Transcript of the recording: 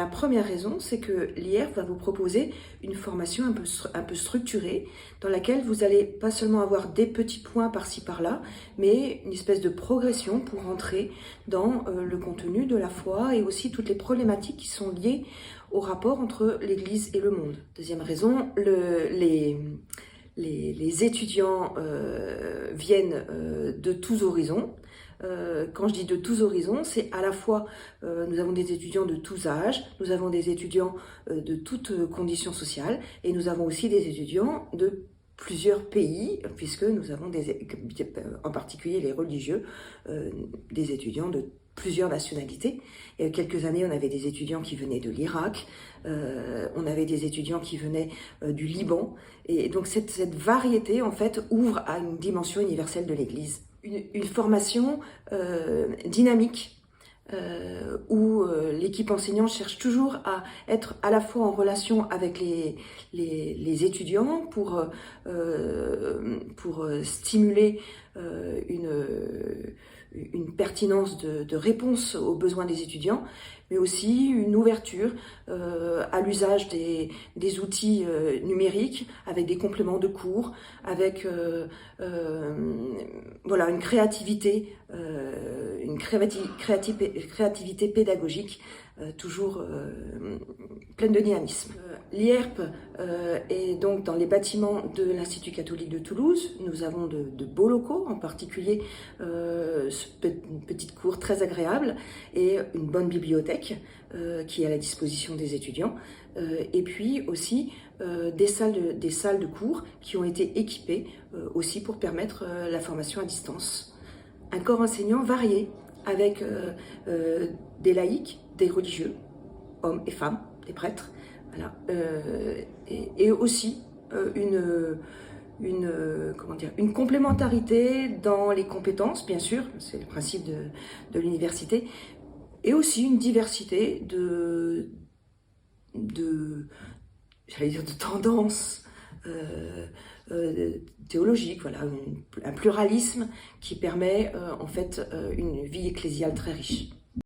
La première raison, c'est que l'IERP va vous proposer une formation un peu structurée dans laquelle vous allez pas seulement avoir des petits points par-ci par-là, mais une espèce de progression pour entrer dans le contenu de la foi et aussi toutes les problématiques qui sont liées au rapport entre l'Église et le monde. Deuxième raison, les étudiants viennent de tous horizons. Quand je dis de tous horizons, c'est à la fois, nous avons des étudiants de tous âges, nous avons des étudiants de toutes conditions sociales, et nous avons aussi des étudiants de plusieurs pays, puisque nous avons en particulier les religieux, des étudiants de plusieurs nationalités. Il y a quelques années, on avait des étudiants qui venaient de l'Irak, on avait des étudiants qui venaient du Liban, et donc cette variété, en fait, ouvre à une dimension universelle de l'Église. Une formation dynamique où l'équipe enseignante cherche toujours à être à la fois en relation avec les étudiants pour stimuler une pertinence de réponse aux besoins des étudiants, mais aussi une ouverture à l'usage des outils numériques avec des compléments de cours, avec voilà, une créativité pédagogique toujours pleine de dynamisme. L'IERP est donc dans les bâtiments de l'Institut catholique de Toulouse. Nous avons de beaux locaux, en particulier une petite cour très agréable et une bonne bibliothèque qui est à la disposition des étudiants. Et puis aussi des salles de cours qui ont été équipées aussi pour permettre la formation à distance. Un corps enseignant varié avec des laïcs, des religieux, hommes et femmes, des prêtres, voilà, et aussi une complémentarité dans les compétences, bien sûr, c'est le principe de l'université, et aussi une diversité j'allais dire de tendances théologiques, voilà, un pluralisme qui permet en fait une vie ecclésiale très riche.